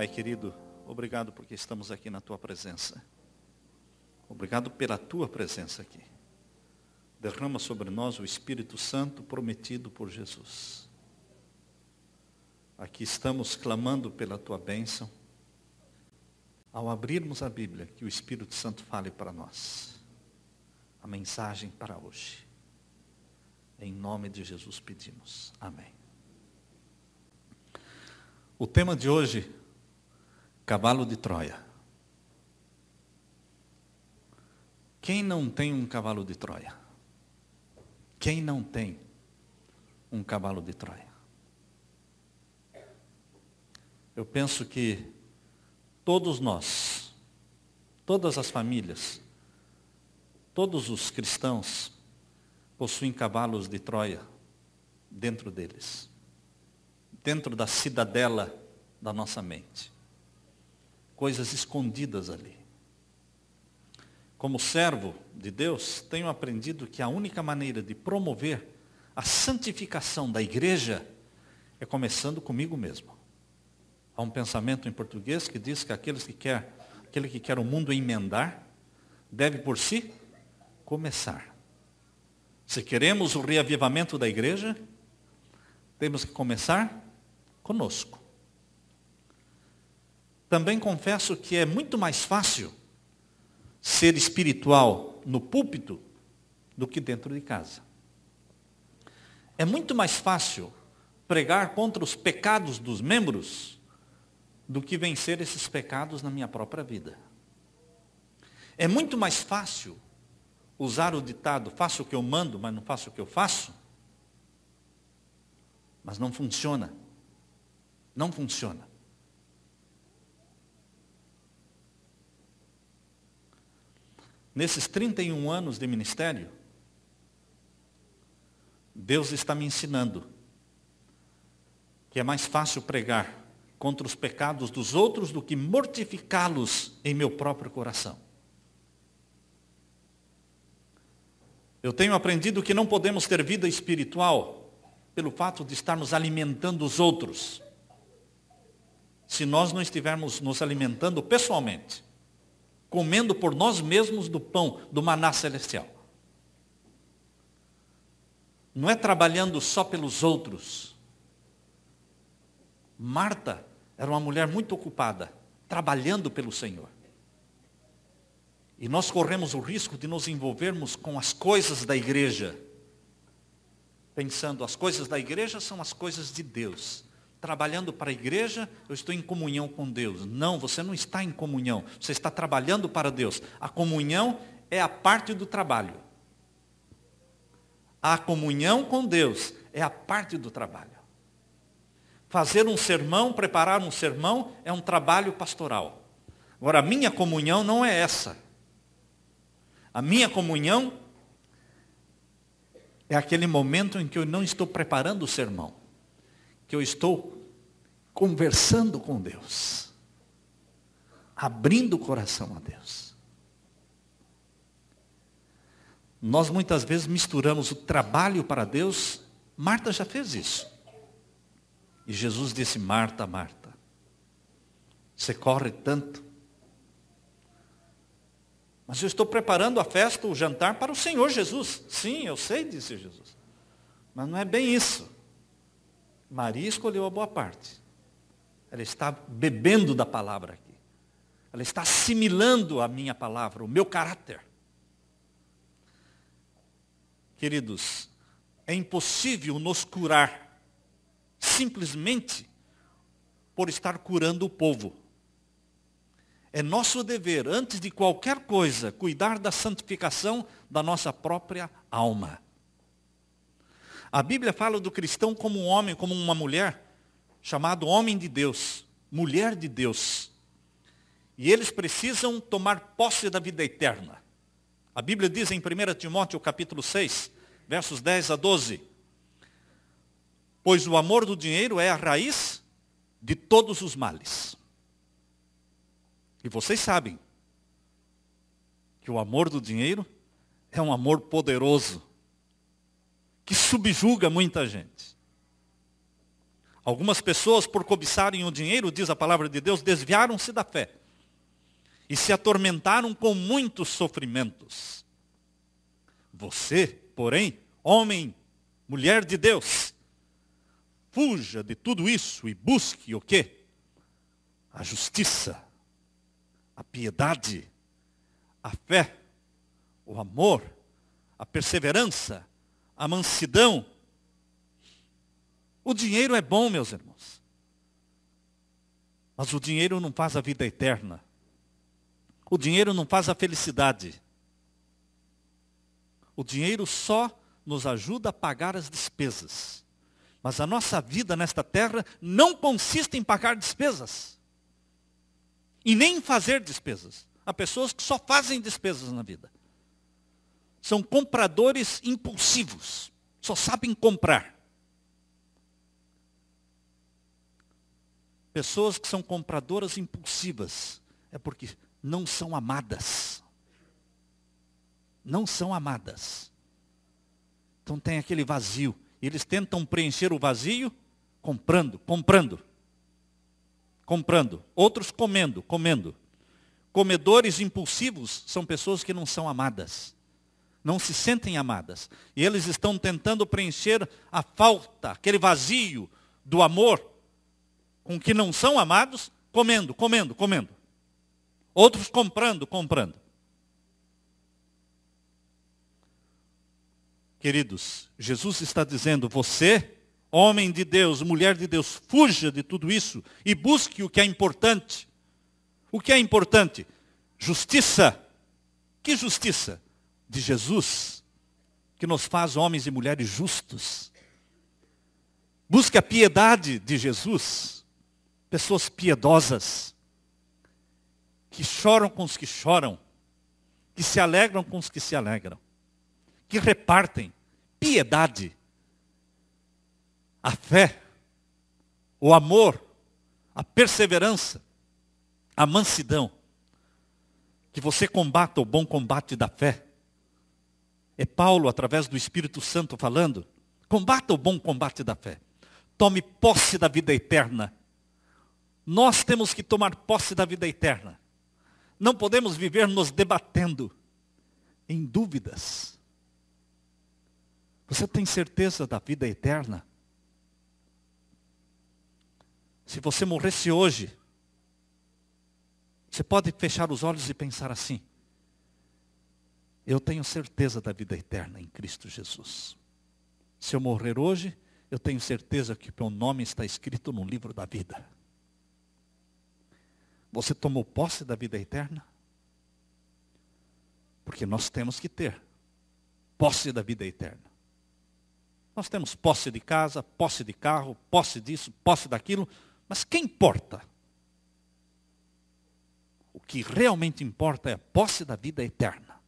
Pai querido, obrigado porque estamos aqui na Tua presença. Obrigado pela Tua presença aqui. Derrama sobre nós o Espírito Santo prometido por Jesus. Aqui estamos clamando pela Tua bênção. Ao abrirmos a Bíblia, que o Espírito Santo fale para nós. A mensagem para hoje. Em nome de Jesus pedimos. Amém. O tema de hoje, cavalo de Troia. Quem não tem um cavalo de Troia? Quem não tem um cavalo de Troia? Eu penso que todos nós, todas as famílias, todos os cristãos possuem cavalos de Troia dentro deles, dentro da cidadela da nossa mente. Coisas escondidas ali. Como servo de Deus, tenho aprendido que a única maneira de promover a santificação da igreja é começando comigo mesmo. Há um pensamento em português que diz que aquele que quer o mundo emendar, deve por si começar. Se queremos o reavivamento da igreja, temos que começar conosco. Também confesso que é muito mais fácil ser espiritual no púlpito do que dentro de casa. É muito mais fácil pregar contra os pecados dos membros do que vencer esses pecados na minha própria vida. É muito mais fácil usar o ditado, faço o que eu mando, mas não faço o que eu faço. Mas não funciona. Não funciona. Nesses 31 anos de ministério, Deus está me ensinando que é mais fácil pregar contra os pecados dos outros do que mortificá-los em meu próprio coração. Eu tenho aprendido que não podemos ter vida espiritual pelo fato de estarmos alimentando os outros, se nós não estivermos nos alimentando pessoalmente, comendo por nós mesmos do pão, do maná celestial. Não é trabalhando só pelos outros. Marta era uma mulher muito ocupada, trabalhando pelo Senhor. E nós corremos o risco de nos envolvermos com as coisas da igreja, pensando, as coisas da igreja são as coisas de Deus. Trabalhando para a igreja, eu estou em comunhão com Deus. Não, você não está em comunhão, você está trabalhando para Deus. A comunhão é a parte do trabalho. A comunhão com Deus é a parte do trabalho. Fazer um sermão, preparar um sermão, é um trabalho pastoral. Agora, a minha comunhão não é essa. A minha comunhão é aquele momento em que eu não estou preparando o sermão, que eu estou conversando com Deus, abrindo o coração a Deus. Nós muitas vezes misturamos o trabalho para Deus. Marta já fez isso. E Jesus disse, Marta, Marta, você corre tanto. Mas eu estou preparando a festa, o jantar para o Senhor Jesus. Sim, eu sei, disse Jesus. Mas não é bem isso. Maria escolheu a boa parte. Ela está bebendo da palavra aqui. Ela está assimilando a minha palavra, o meu caráter. Queridos, é impossível nos curar simplesmente por estar curando o povo. É nosso dever, antes de qualquer coisa, cuidar da santificação da nossa própria alma. A Bíblia fala do cristão como um homem, como uma mulher, chamado homem de Deus, mulher de Deus. E eles precisam tomar posse da vida eterna. A Bíblia diz em 1 Timóteo capítulo 6, versos 10 a 12. Pois o amor do dinheiro é a raiz de todos os males. E vocês sabem que o amor do dinheiro é um amor poderoso, que subjuga muita gente. Algumas pessoas, por cobiçarem o dinheiro, diz a palavra de Deus, desviaram-se da fé e se atormentaram com muitos sofrimentos. Você, porém, homem, mulher de Deus, fuja de tudo isso e busque o quê? A justiça, a piedade, a fé, o amor, a perseverança, a mansidão. O dinheiro é bom, meus irmãos. Mas o dinheiro não faz a vida eterna. O dinheiro não faz a felicidade. O dinheiro só nos ajuda a pagar as despesas. Mas a nossa vida nesta terra não consiste em pagar despesas. E nem em fazer despesas. Há pessoas que só fazem despesas na vida. São compradores impulsivos. Só sabem comprar. Pessoas que são compradoras impulsivas é porque não são amadas. Não são amadas. Então tem aquele vazio. Eles tentam preencher o vazio comprando. Outros comendo. Comedores impulsivos são pessoas que não são amadas. Não se sentem amadas. E eles estão tentando preencher a falta, aquele vazio do amor com que não são amados, comendo. Outros comprando. Queridos, Jesus está dizendo, você, homem de Deus, mulher de Deus, fuja de tudo isso e busque o que é importante. O que é importante? Justiça. Que justiça? De Jesus, que nos faz homens e mulheres justos. Busque a piedade de Jesus. Pessoas piedosas, que choram com os que choram, que se alegram com os que se alegram, que repartem piedade, a fé, o amor, a perseverança, a mansidão, que você combata o bom combate da fé. É Paulo, através do Espírito Santo, falando, combata o bom combate da fé. Tome posse da vida eterna. Nós temos que tomar posse da vida eterna. Não podemos viver nos debatendo em dúvidas. Você tem certeza da vida eterna? Se você morresse hoje, você pode fechar os olhos e pensar assim: eu tenho certeza da vida eterna em Cristo Jesus. Se eu morrer hoje, eu tenho certeza que o meu nome está escrito no livro da vida. Você tomou posse da vida eterna? Porque nós temos que ter posse da vida eterna. Nós temos posse de casa, posse de carro, posse disso, posse daquilo, mas quem importa? O que realmente importa é a posse da vida eterna.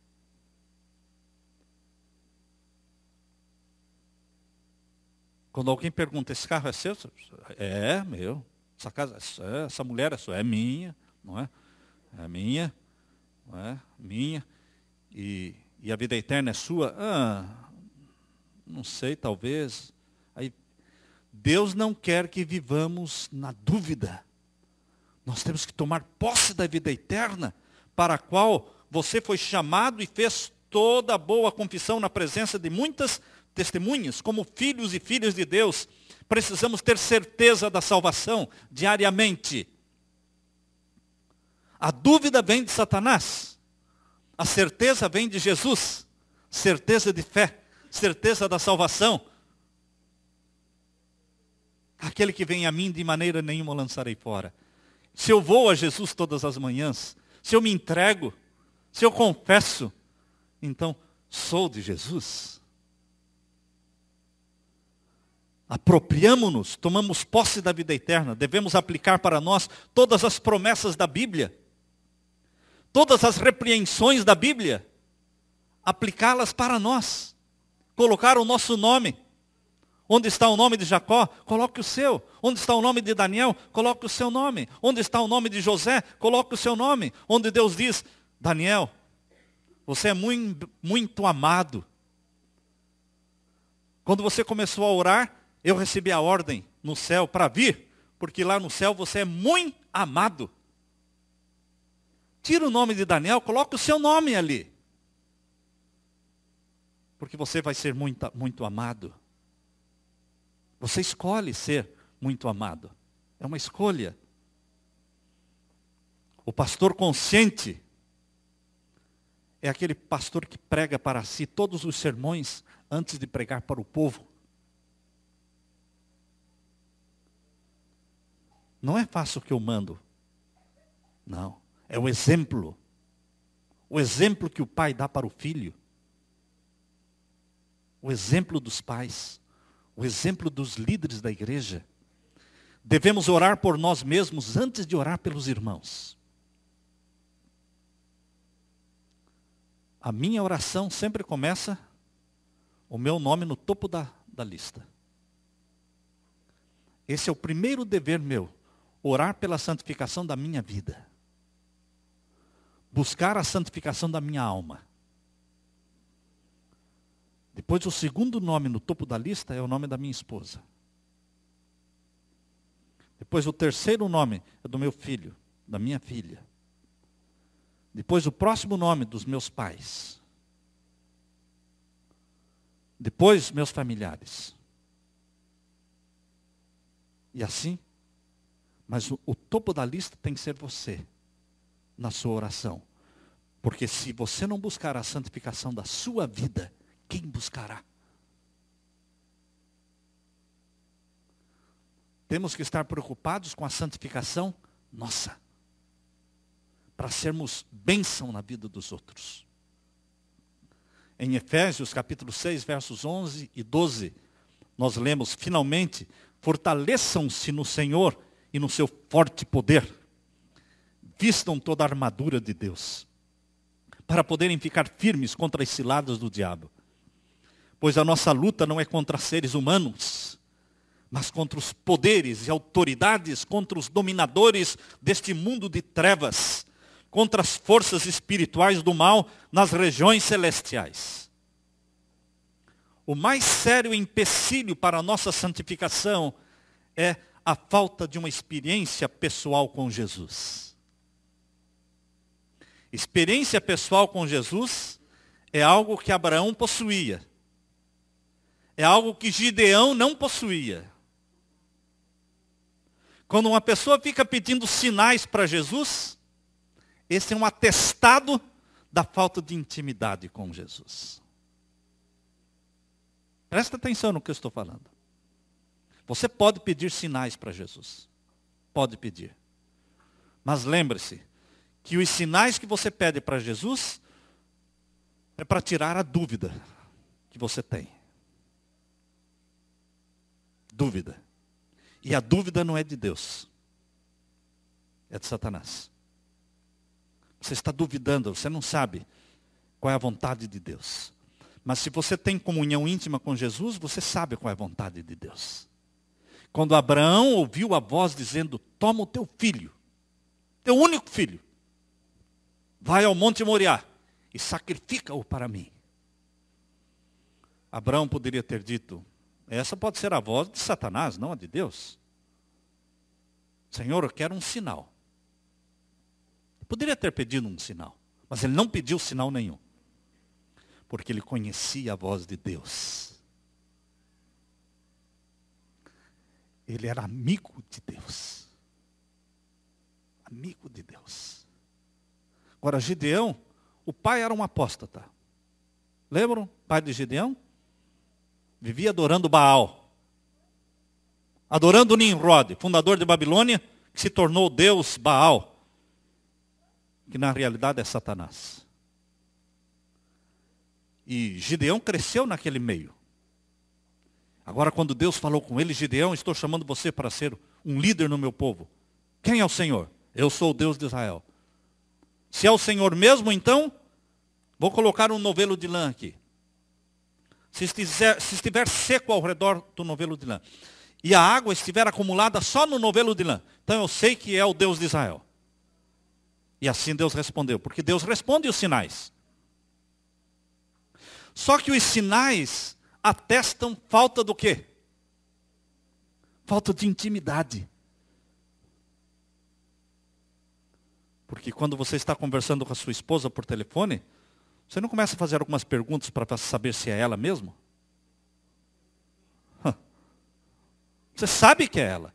Quando alguém pergunta, esse carro é seu? É meu. Essa casa, essa mulher é sua, é minha, não é? É minha, não é? Minha. E a vida eterna é sua? Não sei, talvez. Aí, Deus não quer que vivamos na dúvida. Nós temos que tomar posse da vida eterna, para a qual você foi chamado e fez toda a boa confissão na presença de muitas testemunhas, como filhos e filhas de Deus. Precisamos ter certeza da salvação diariamente. A dúvida vem de Satanás. A certeza vem de Jesus. Certeza de fé. Certeza da salvação. Aquele que vem a mim, de maneira nenhuma o lançarei fora. Se eu vou a Jesus todas as manhãs, se eu me entrego, se eu confesso, então sou de Jesus. Apropriamo-nos, tomamos posse da vida eterna, devemos aplicar para nós todas as promessas da Bíblia, todas as repreensões da Bíblia, aplicá-las para nós, colocar o nosso nome. Onde está o nome de Jacó? Coloque o seu. Onde está o nome de Daniel? Coloque o seu nome. Onde está o nome de José? Coloque o seu nome. Onde Deus diz, Daniel, você é muito, muito amado. Quando você começou a orar, eu recebi a ordem, no céu para vir, porque lá no céu você é muito amado. Tira o nome de Daniel, coloca o seu nome ali. Porque você vai ser muito, muito amado. Você escolhe ser muito amado. É uma escolha. O pastor consciente é aquele pastor que prega para si todos os sermões antes de pregar para o povo. Não é fácil o que eu mando. Não. É o exemplo. O exemplo que o pai dá para o filho. O exemplo dos pais. O exemplo dos líderes da igreja. Devemos orar por nós mesmos antes de orar pelos irmãos. A minha oração sempre começa o meu nome no topo da lista. Esse é o primeiro dever meu. Orar pela santificação da minha vida. Buscar a santificação da minha alma. Depois o segundo nome no topo da lista é o nome da minha esposa. Depois o terceiro nome é do meu filho, da minha filha. Depois o próximo nome dos meus pais. Depois meus familiares. E assim, mas o topo da lista tem que ser você, na sua oração. Porque se você não buscar a santificação da sua vida, quem buscará? Temos que estar preocupados com a santificação nossa. Para sermos bênção na vida dos outros. Em Efésios capítulo 6, versos 11 e 12, nós lemos, finalmente, fortaleçam-se no Senhor e no seu forte poder. Vistam toda a armadura de Deus, para poderem ficar firmes contra as ciladas do diabo. Pois a nossa luta não é contra seres humanos, mas contra os poderes e autoridades, contra os dominadores deste mundo de trevas, contra as forças espirituais do mal nas regiões celestiais. O mais sério empecilho para a nossa santificação é a falta de uma experiência pessoal com Jesus. Experiência pessoal com Jesus é algo que Abraão possuía. É algo que Gideão não possuía. Quando uma pessoa fica pedindo sinais para Jesus, esse é um atestado da falta de intimidade com Jesus. Presta atenção no que eu estou falando. Você pode pedir sinais para Jesus. Pode pedir. Mas lembre-se que os sinais que você pede para Jesus é para tirar a dúvida que você tem. Dúvida. E a dúvida não é de Deus. É de Satanás. Você está duvidando, você não sabe qual é a vontade de Deus. Mas se você tem comunhão íntima com Jesus, você sabe qual é a vontade de Deus. Quando Abraão ouviu a voz dizendo, toma o teu filho, teu único filho, vai ao Monte Moriá e sacrifica-o para mim. Abraão poderia ter dito, essa pode ser a voz de Satanás, não a de Deus. Senhor, eu quero um sinal. Poderia ter pedido um sinal, mas ele não pediu sinal nenhum. Porque ele conhecia a voz de Deus. Ele era amigo de Deus. Amigo de Deus. Agora, Gideão, o pai era um apóstata. Lembram? O pai de Gideão? Vivia adorando Baal. Adorando Nimrod, fundador de Babilônia, que se tornou Deus Baal. Que na realidade é Satanás. E Gideão cresceu naquele meio. Agora quando Deus falou com ele, Gideão, estou chamando você para ser um líder no meu povo. Quem é o Senhor? Eu sou o Deus de Israel. Se é o Senhor mesmo, então, vou colocar um novelo de lã aqui. Se estiver seco ao redor do novelo de lã, e a água estiver acumulada só no novelo de lã, então eu sei que é o Deus de Israel. E assim Deus respondeu, porque Deus responde os sinais. Só que os sinais atestam falta do quê? Falta de intimidade. Porque quando você está conversando com a sua esposa por telefone, você não começa a fazer algumas perguntas para saber se é ela mesmo? Você sabe que é ela.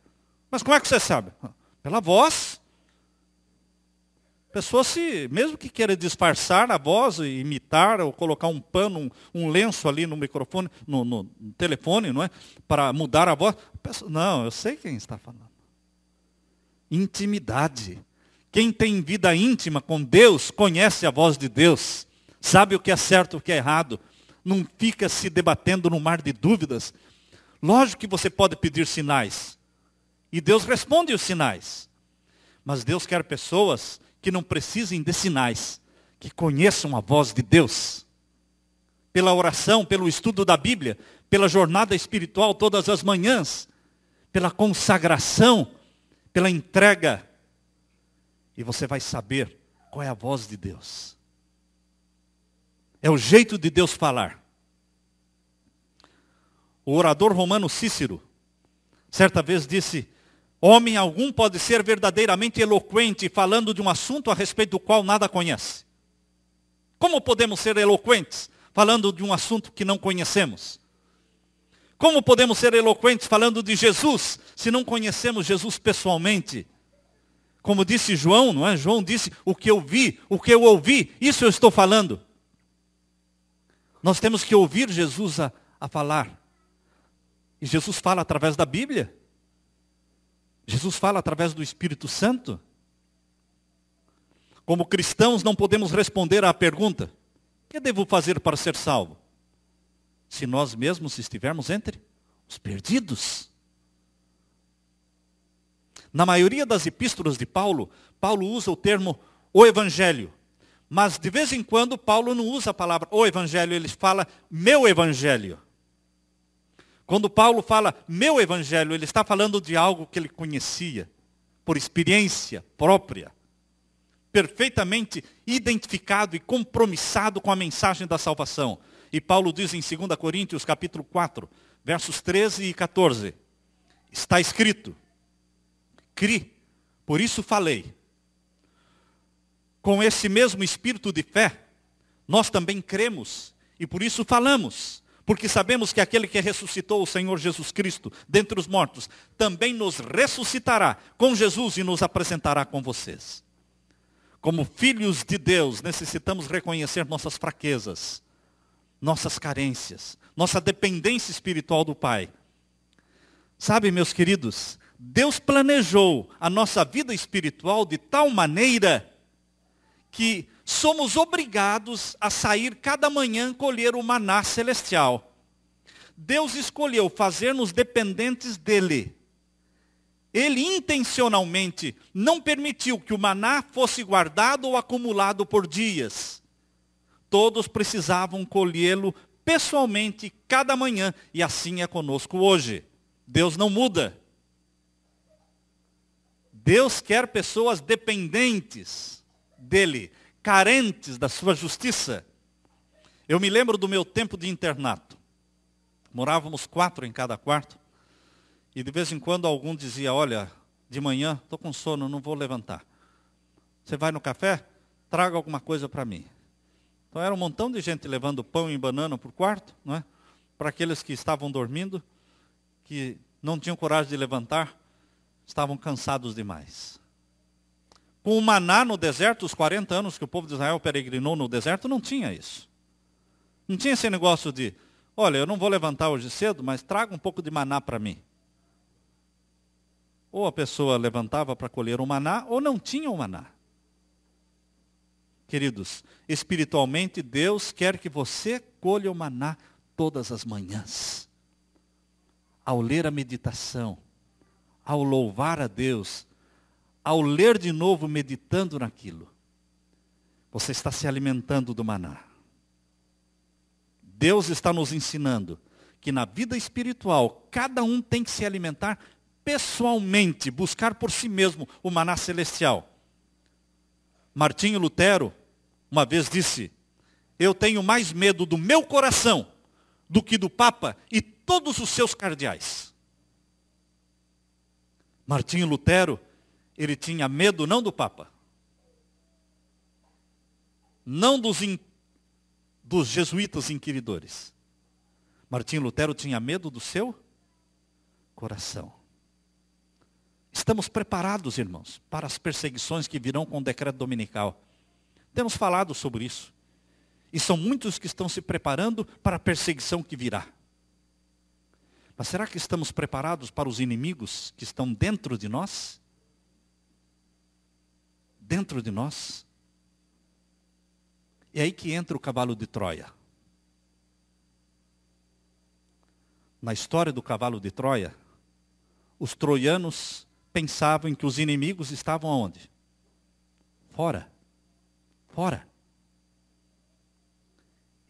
Mas como é que você sabe? Pela voz. A pessoa, mesmo que queira disfarçar a voz, imitar, ou colocar um pano, um lenço ali no microfone, no telefone, não é? Para mudar a voz. Não, eu sei quem está falando. Intimidade. Quem tem vida íntima com Deus, conhece a voz de Deus. Sabe o que é certo e o que é errado. Não fica se debatendo no mar de dúvidas. Lógico que você pode pedir sinais. E Deus responde os sinais. Mas Deus quer pessoas que não precisem de sinais. Que conheçam a voz de Deus. Pela oração, pelo estudo da Bíblia. Pela jornada espiritual todas as manhãs. Pela consagração. Pela entrega. E você vai saber qual é a voz de Deus. É o jeito de Deus falar. O orador romano Cícero, certa vez disse, homem algum pode ser verdadeiramente eloquente falando de um assunto a respeito do qual nada conhece. Como podemos ser eloquentes falando de um assunto que não conhecemos? Como podemos ser eloquentes falando de Jesus se não conhecemos Jesus pessoalmente? Como disse João, não é? João disse, o que eu vi, o que eu ouvi, isso eu estou falando. Nós temos que ouvir Jesus a falar. E Jesus fala através da Bíblia. Jesus fala através do Espírito Santo. Como cristãos não podemos responder à pergunta, o que devo fazer para ser salvo? Se nós mesmos estivermos entre os perdidos. Na maioria das epístolas de Paulo, Paulo usa o termo o Evangelho. Mas de vez em quando Paulo não usa a palavra o Evangelho, ele fala meu Evangelho. Quando Paulo fala meu Evangelho, ele está falando de algo que ele conhecia, por experiência própria. Perfeitamente identificado e compromissado com a mensagem da salvação. E Paulo diz em 2 Coríntios capítulo 4, versos 13 e 14. Está escrito, cri, por isso falei. Com esse mesmo espírito de fé, nós também cremos e por isso falamos. Porque sabemos que aquele que ressuscitou o Senhor Jesus Cristo dentre os mortos, também nos ressuscitará com Jesus e nos apresentará com vocês. Como filhos de Deus, necessitamos reconhecer nossas fraquezas, nossas carências, nossa dependência espiritual do Pai. Sabe, meus queridos, Deus planejou a nossa vida espiritual de tal maneira que somos obrigados a sair cada manhã colher o maná celestial. Deus escolheu fazer-nos dependentes dele. Ele intencionalmente não permitiu que o maná fosse guardado ou acumulado por dias. Todos precisavam colhê-lo pessoalmente cada manhã, e assim é conosco hoje. Deus não muda. Deus quer pessoas dependentes dele, carentes da sua justiça. Eu me lembro do meu tempo de internato. Morávamos 4 em cada quarto. E de vez em quando algum dizia, olha, de manhã estou com sono, não vou levantar. Você vai no café? Traga alguma coisa para mim. Então era um montão de gente levando pão e banana para o quarto, não é? Para aqueles que estavam dormindo, que não tinham coragem de levantar, estavam cansados demais. Com o maná no deserto, os 40 anos que o povo de Israel peregrinou no deserto, não tinha isso. Não tinha esse negócio de, olha, eu não vou levantar hoje cedo, mas traga um pouco de maná para mim. Ou a pessoa levantava para colher o maná, ou não tinha o maná. Queridos, espiritualmente Deus quer que você colha o maná todas as manhãs. Ao ler a meditação, ao louvar a Deus, ao ler de novo meditando naquilo, você está se alimentando do maná. Deus está nos ensinando que na vida espiritual, cada um tem que se alimentar pessoalmente, buscar por si mesmo o maná celestial. Martinho Lutero uma vez disse, eu tenho mais medo do meu coração do que do Papa e todos os seus cardeais. Martinho Lutero, ele tinha medo não do Papa, não dos jesuítas inquiridores. Martinho Lutero tinha medo do seu coração. Estamos preparados, irmãos, para as perseguições que virão com o decreto dominical. Temos falado sobre isso. E são muitos que estão se preparando para a perseguição que virá. Mas será que estamos preparados para os inimigos que estão dentro de nós? Dentro de nós? É aí que entra o cavalo de Troia. Na história do cavalo de Troia, os troianos pensavam que os inimigos estavam aonde? Fora. Fora.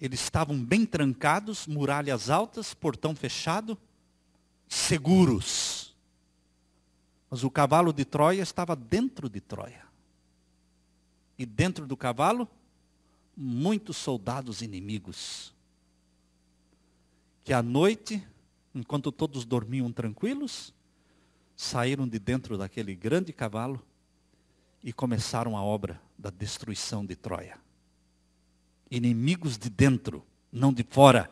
Eles estavam bem trancados, muralhas altas, portão fechado, seguros. Mas o cavalo de Troia estava dentro de Troia. E dentro do cavalo, muitos soldados inimigos. Que à noite, enquanto todos dormiam tranquilos, saíram de dentro daquele grande cavalo e começaram a obra da destruição de Troia. Inimigos de dentro, não de fora.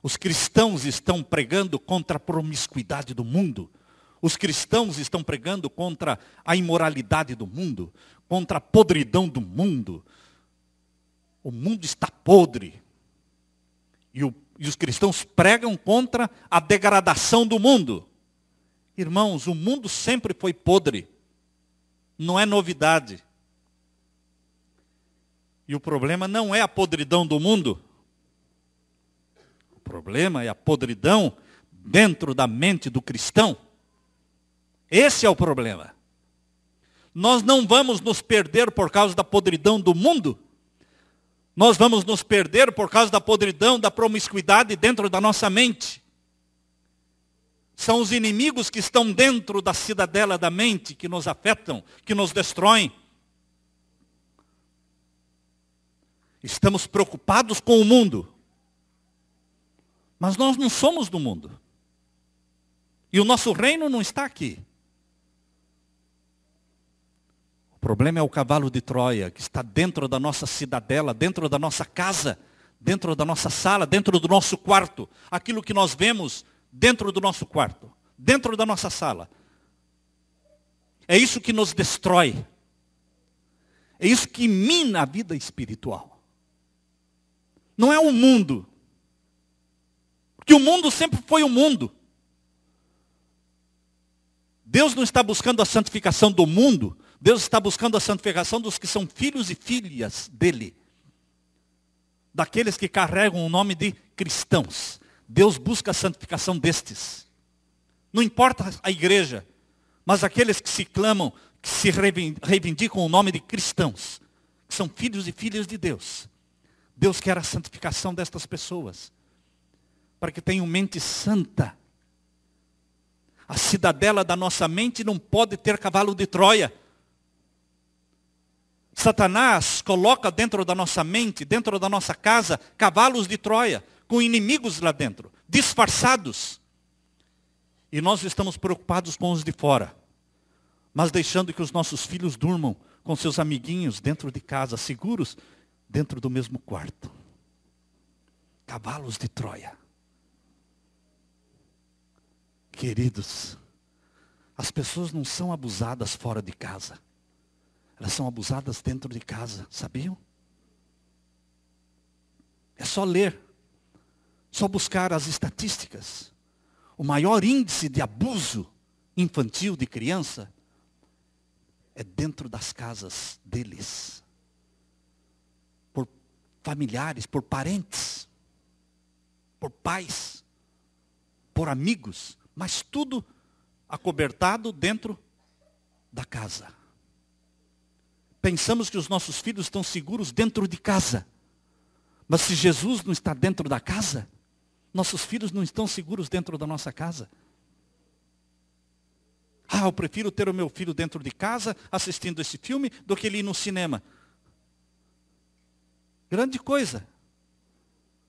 Os cristãos estão pregando contra a promiscuidade do mundo. Os cristãos estão pregando contra a imoralidade do mundo, contra a podridão do mundo. O mundo está podre. E os cristãos pregam contra a degradação do mundo. Irmãos, o mundo sempre foi podre. Não é novidade. E o problema não é a podridão do mundo. O problema é a podridão dentro da mente do cristão. Esse é o problema. Nós não vamos nos perder por causa da podridão do mundo. Nós vamos nos perder por causa da podridão, da promiscuidade dentro da nossa mente. São os inimigos que estão dentro da cidadela da mente que nos afetam, que nos destroem. Estamos preocupados com o mundo. Mas nós não somos do mundo. E o nosso reino não está aqui. O problema é o cavalo de Troia, que está dentro da nossa cidadela, dentro da nossa casa, dentro da nossa sala, dentro do nosso quarto. Aquilo que nós vemos dentro do nosso quarto, dentro da nossa sala. É isso que nos destrói. É isso que mina a vida espiritual. Não é o mundo. Porque o mundo sempre foi o mundo. Deus não está buscando a santificação do mundo. Deus está buscando a santificação dos que são filhos e filhas dele. Daqueles que carregam o nome de cristãos. Deus busca a santificação destes. Não importa a igreja, mas aqueles que se clamam, que se reivindicam o nome de cristãos, que são filhos e filhas de Deus. Deus quer a santificação destas pessoas, para que tenham mente santa. A cidadela da nossa mente não pode ter cavalo de Troia. Satanás coloca dentro da nossa mente, dentro da nossa casa, cavalos de Troia, com inimigos lá dentro, disfarçados. E nós estamos preocupados com os de fora, mas deixando que os nossos filhos durmam com seus amiguinhos dentro de casa, seguros, dentro do mesmo quarto. Cavalos de Troia. Queridos, as pessoas não são abusadas fora de casa. Elas são abusadas dentro de casa, sabiam? É só ler, só buscar as estatísticas. O maior índice de abuso infantil de criança é dentro das casas deles. Por familiares, por parentes, por pais, por amigos, mas tudo acobertado dentro da casa. Pensamos que os nossos filhos estão seguros dentro de casa. Mas se Jesus não está dentro da casa, nossos filhos não estão seguros dentro da nossa casa. Eu prefiro ter o meu filho dentro de casa, assistindo esse filme, do que ele ir no cinema. Grande coisa.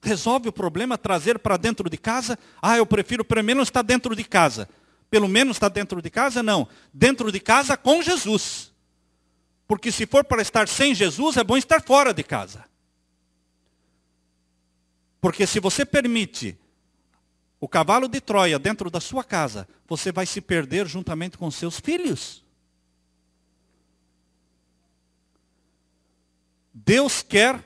Resolve o problema, trazer para dentro de casa. Eu prefiro pelo menos estar dentro de casa. Pelo menos está dentro de casa? Não. Dentro de casa com Jesus. Porque se for para estar sem Jesus, é bom estar fora de casa. Porque se você permite o cavalo de Troia dentro da sua casa, você vai se perder juntamente com seus filhos. Deus quer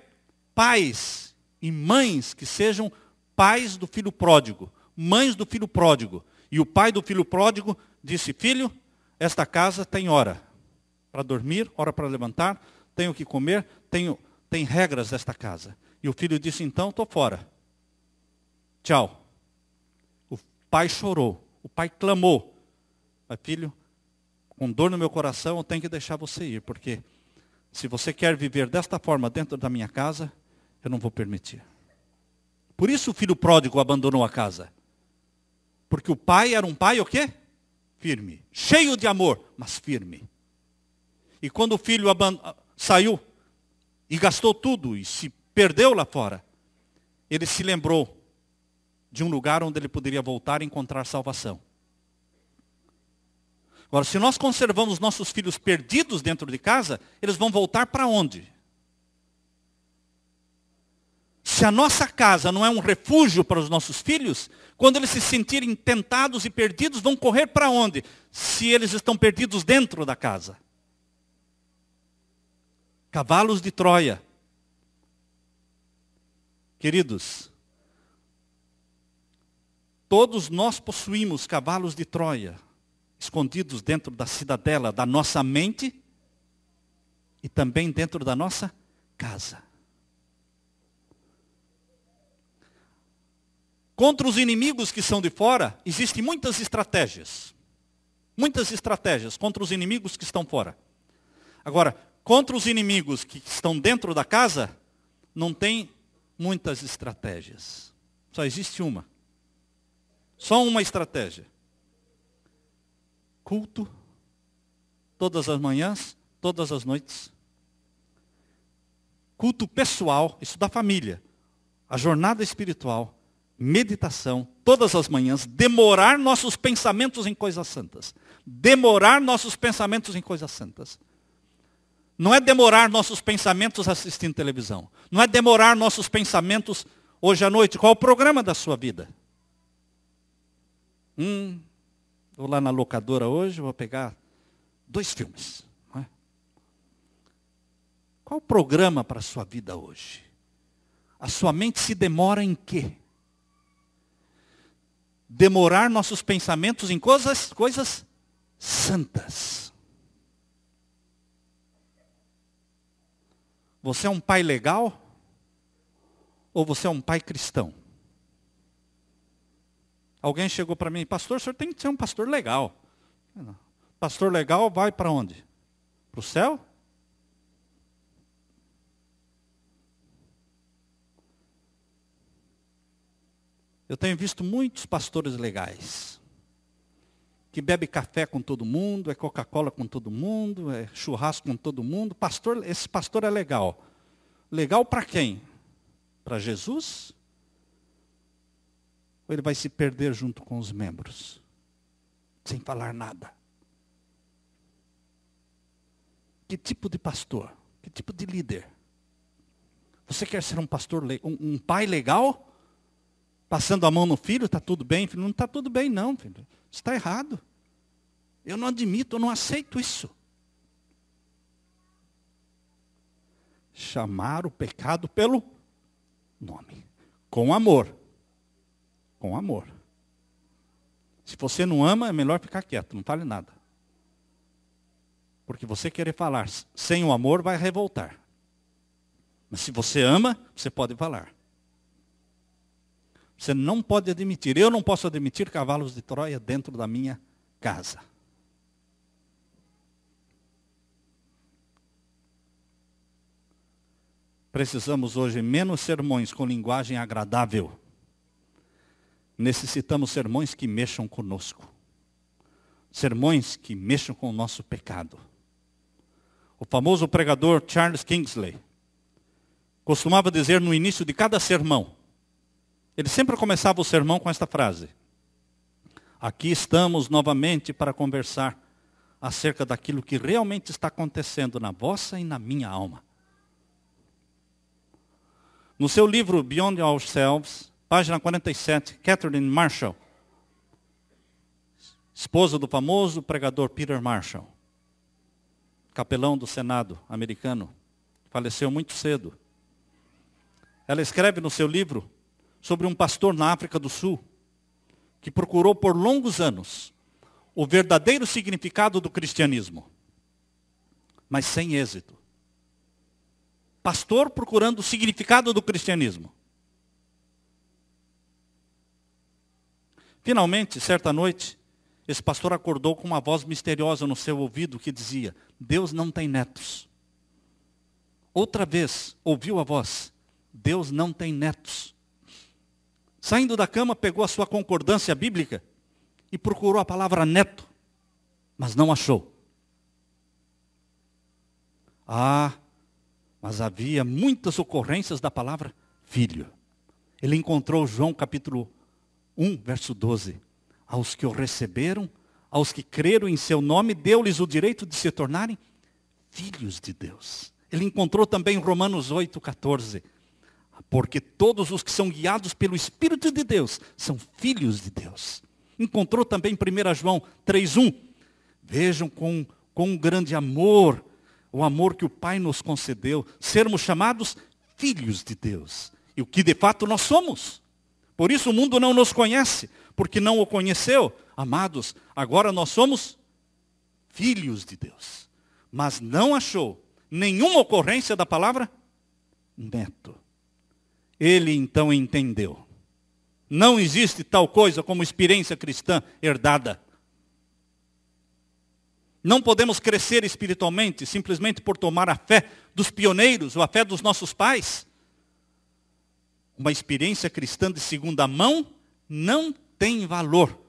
pais e mães que sejam pais do filho pródigo, mães do filho pródigo. E o pai do filho pródigo disse: filho, esta casa tem hora para dormir, hora para levantar, tenho que comer, tem regras desta casa. E o filho disse: então estou fora. Tchau. O pai chorou, o pai clamou: mas filho, com dor no meu coração eu tenho que deixar você ir, porque se você quer viver desta forma dentro da minha casa, eu não vou permitir. Por isso o filho pródigo abandonou a casa. Porque o pai era um pai o quê? Firme. Cheio de amor, mas firme. E quando o filho saiu e gastou tudo e se perdeu lá fora, ele se lembrou de um lugar onde ele poderia voltar e encontrar salvação. Agora, se nós conservamos nossos filhos perdidos dentro de casa, eles vão voltar para onde? Se a nossa casa não é um refúgio para os nossos filhos, quando eles se sentirem tentados e perdidos, vão correr para onde? Se eles estão perdidos dentro da casa. Cavalos de Troia. Queridos, todos nós possuímos cavalos de Troia, escondidos dentro da cidadela da nossa mente e também dentro da nossa casa. Contra os inimigos que são de fora, existem muitas estratégias. Muitas estratégias contra os inimigos que estão fora. Agora, contra os inimigos que estão dentro da casa, não tem muitas estratégias. Só existe uma. Só uma estratégia. Culto, todas as manhãs, todas as noites. Culto pessoal, isso da família. A jornada espiritual. Meditação, todas as manhãs, demorar nossos pensamentos em coisas santas. Demorar nossos pensamentos em coisas santas. Não é demorar nossos pensamentos assistindo televisão. Não é demorar nossos pensamentos hoje à noite. Qual é o programa da sua vida? Vou lá na locadora hoje, vou pegar 2 filmes. Não é? Qual o programa para a sua vida hoje? A sua mente se demora em quê? Demorar nossos pensamentos em coisas santas. Você é um pai legal? Ou você é um pai cristão? Alguém chegou para mim: pastor, o senhor tem que ser um pastor legal. Pastor legal vai para onde? Para o céu? Eu tenho visto muitos pastores legais, que bebe café com todo mundo, é Coca-Cola com todo mundo, é churrasco com todo mundo. Esse pastor é legal. Legal para quem? Para Jesus? Ou ele vai se perder junto com os membros, sem falar nada? Que tipo de pastor? Que tipo de líder? Você quer ser um pastor, um pai legal? Passando a mão no filho, está tudo bem? Filho, não está tudo bem não, filho. Está errado. Eu não admito, eu não aceito isso. Chamar o pecado pelo nome. Com amor. Com amor. Se você não ama, é melhor ficar quieto, não fale nada. Porque você querer falar sem o amor vai revoltar. Mas se você ama, você pode falar. Você não pode admitir, eu não posso admitir cavalos de Troia dentro da minha casa. Precisamos hoje menos sermões com linguagem agradável. Necessitamos sermões que mexam conosco. Sermões que mexam com o nosso pecado. O famoso pregador Charles Kingsley costumava dizer no início de cada sermão, ele sempre começava o sermão com esta frase: Aqui estamos novamente para conversar acerca daquilo que realmente está acontecendo na vossa e na minha alma. No seu livro Beyond Ourselves, página 47, Catherine Marshall, esposa do famoso pregador Peter Marshall, capelão do Senado americano, faleceu muito cedo. Ela escreve no seu livro sobre um pastor na África do Sul que procurou por longos anos o verdadeiro significado do cristianismo, mas sem êxito. Pastor procurando o significado do cristianismo. Finalmente, certa noite, esse pastor acordou com uma voz misteriosa no seu ouvido que dizia: Deus não tem netos. Outra vez, ouviu a voz: Deus não tem netos. Saindo da cama, pegou a sua concordância bíblica e procurou a palavra neto, mas não achou. Mas havia muitas ocorrências da palavra filho. Ele encontrou João capítulo 1, verso 12. Aos que o receberam, aos que creram em seu nome, deu-lhes o direito de se tornarem filhos de Deus. Ele encontrou também Romanos 8, 14. Porque todos os que são guiados pelo Espírito de Deus são filhos de Deus. Encontrou também 1 João 3,1. Vejam com grande amor, o amor que o Pai nos concedeu, sermos chamados filhos de Deus. E o que de fato nós somos. Por isso o mundo não nos conhece, porque não o conheceu. Amados, agora nós somos filhos de Deus. Mas não achou nenhuma ocorrência da palavra neto. Ele então entendeu. Não existe tal coisa como experiência cristã herdada. Não podemos crescer espiritualmente simplesmente por tomar a fé dos pioneiros ou a fé dos nossos pais. Uma experiência cristã de segunda mão não tem valor.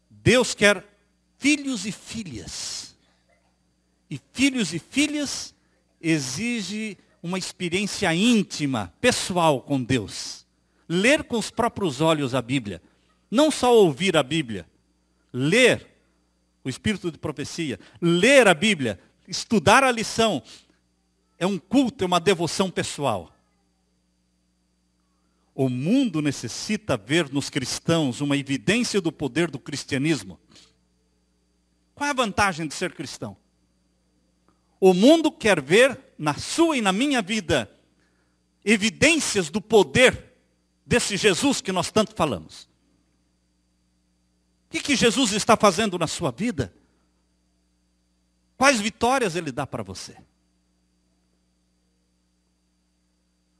Deus quer filhos e filhas. E filhos e filhas exige uma experiência íntima, pessoal com Deus. Ler com os próprios olhos a Bíblia. Não só ouvir a Bíblia. Ler o espírito de profecia. Ler a Bíblia. Estudar a lição. É um culto, é uma devoção pessoal. O mundo necessita ver nos cristãos uma evidência do poder do cristianismo. Qual é a vantagem de ser cristão? O mundo quer ver na sua e na minha vida evidências do poder desse Jesus que nós tanto falamos. O que Jesus está fazendo na sua vida? Quais vitórias Ele dá para você?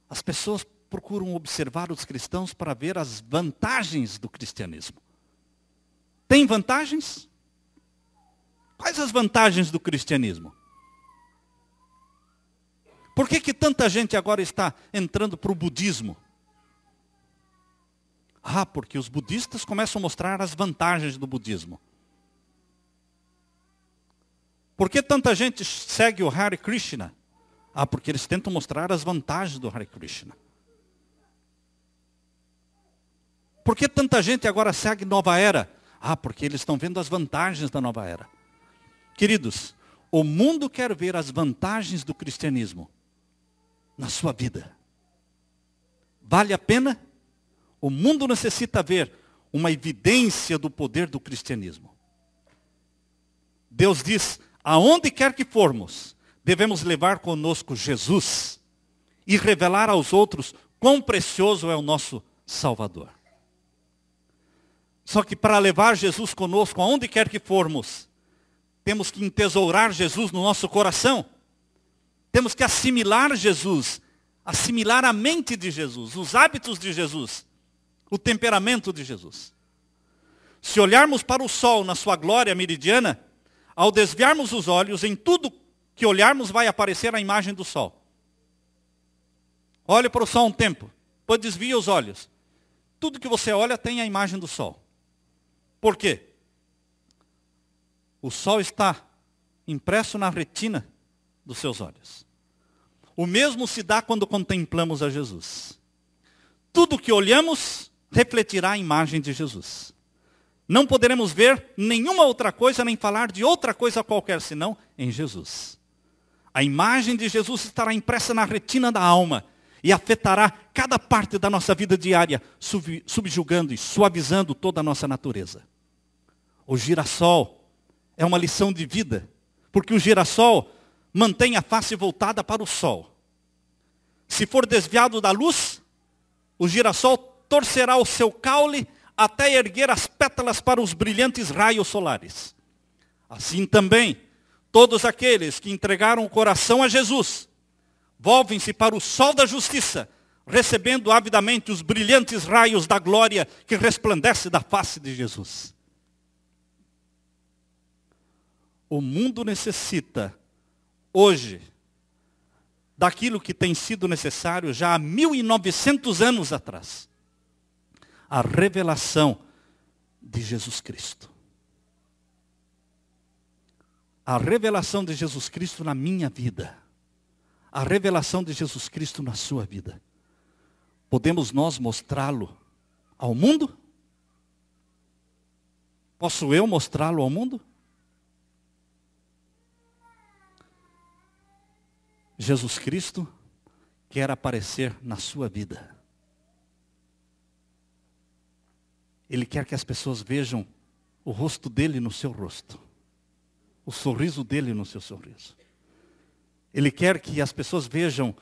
As pessoas procuram observar os cristãos para ver as vantagens do cristianismo. Tem vantagens? Quais as vantagens do cristianismo? Por que tanta gente agora está entrando para o budismo? Porque os budistas começam a mostrar as vantagens do budismo. Por que tanta gente segue o Hare Krishna? Porque eles tentam mostrar as vantagens do Hare Krishna. Por que tanta gente agora segue Nova Era? Porque eles estão vendo as vantagens da Nova Era. Queridos, o mundo quer ver as vantagens do cristianismo na sua vida. Vale a pena? O mundo necessita ver uma evidência do poder do cristianismo. Deus diz: aonde quer que formos, devemos levar conosco Jesus e revelar aos outros quão precioso é o nosso Salvador. Só que para levar Jesus conosco, aonde quer que formos, temos que entesourar Jesus no nosso coração. Temos que assimilar Jesus, assimilar a mente de Jesus, os hábitos de Jesus, o temperamento de Jesus. Se olharmos para o sol na sua glória meridiana, ao desviarmos os olhos, em tudo que olharmos vai aparecer a imagem do sol. Olhe para o sol um tempo, depois desvia os olhos. Tudo que você olha tem a imagem do sol. Por quê? O sol está impresso na retina dos seus olhos. O mesmo se dá quando contemplamos a Jesus. Tudo que olhamos refletirá a imagem de Jesus. Não poderemos ver nenhuma outra coisa, nem falar de outra coisa qualquer, senão em Jesus. A imagem de Jesus estará impressa na retina da alma e afetará cada parte da nossa vida diária, subjugando e suavizando toda a nossa natureza. O girassol é uma lição de vida, porque o girassol mantém a face voltada para o sol. Se for desviado da luz, o girassol torcerá o seu caule até erguer as pétalas para os brilhantes raios solares. Assim também, todos aqueles que entregaram o coração a Jesus, volvem-se para o sol da justiça, recebendo avidamente os brilhantes raios da glória que resplandece da face de Jesus. O mundo necessita, hoje, daquilo que tem sido necessário já há 1900 anos atrás. A revelação de Jesus Cristo. A revelação de Jesus Cristo na minha vida. A revelação de Jesus Cristo na sua vida. Podemos nós mostrá-lo ao mundo? Posso eu mostrá-lo ao mundo? Jesus Cristo quer aparecer na sua vida. Ele quer que as pessoas vejam o rosto dele no seu rosto. O sorriso dele no seu sorriso. Ele quer que as pessoas vejam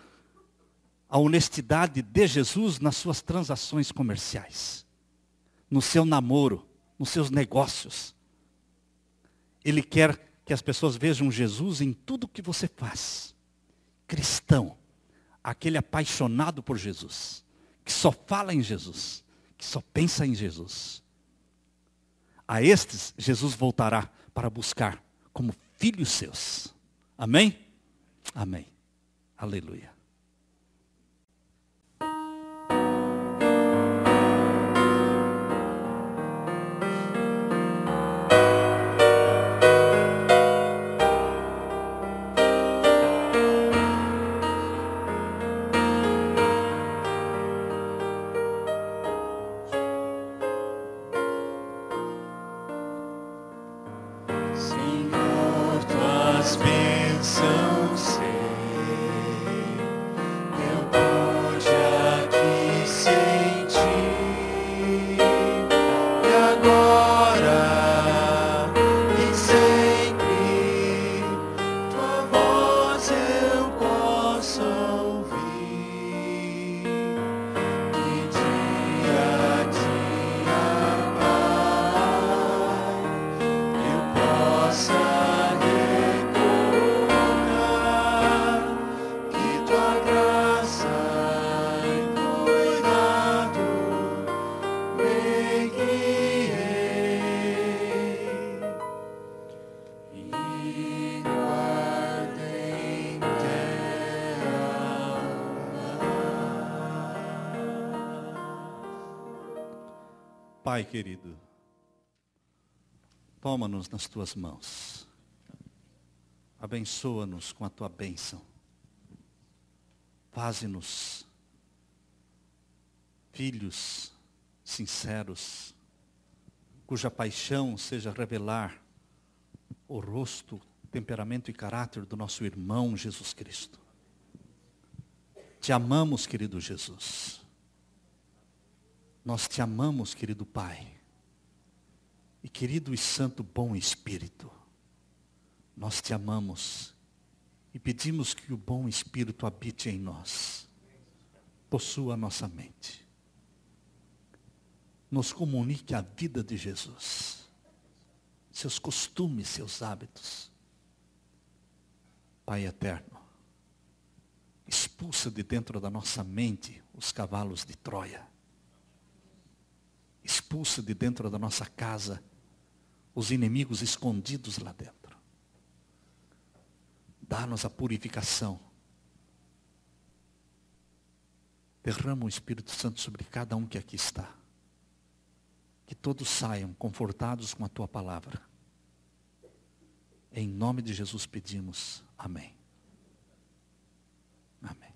a honestidade de Jesus nas suas transações comerciais. No seu namoro, nos seus negócios. Ele quer que as pessoas vejam Jesus em tudo que você faz. Cristão, aquele apaixonado por Jesus, que só fala em Jesus, que só pensa em Jesus. A estes, Jesus voltará para buscar como filhos seus. Amém? Amém. Aleluia. Senhor, tuas bênçãos sei, eu pude aqui sentir, e agora e sempre, tua voz eu posso ouvir, que dia a dia, possa recordar que tua graça e cuidado me guiei e guardei terra. Pai querido, toma-nos nas tuas mãos. Abençoa-nos com a tua bênção. Faze-nos filhos sinceros, cuja paixão seja revelar o rosto, temperamento e caráter do nosso irmão Jesus Cristo. Te amamos, querido Jesus. Nós te amamos, querido Pai. E querido e santo bom Espírito, nós te amamos e pedimos que o bom Espírito habite em nós, possua a nossa mente, nos comunique a vida de Jesus, seus costumes, seus hábitos. Pai eterno, expulsa de dentro da nossa mente os cavalos de Troia, expulsa de dentro da nossa casa os inimigos escondidos lá dentro. Dá-nos a purificação. Derrama o Espírito Santo sobre cada um que aqui está. Que todos saiam confortados com a tua palavra. Em nome de Jesus pedimos. Amém. Amém.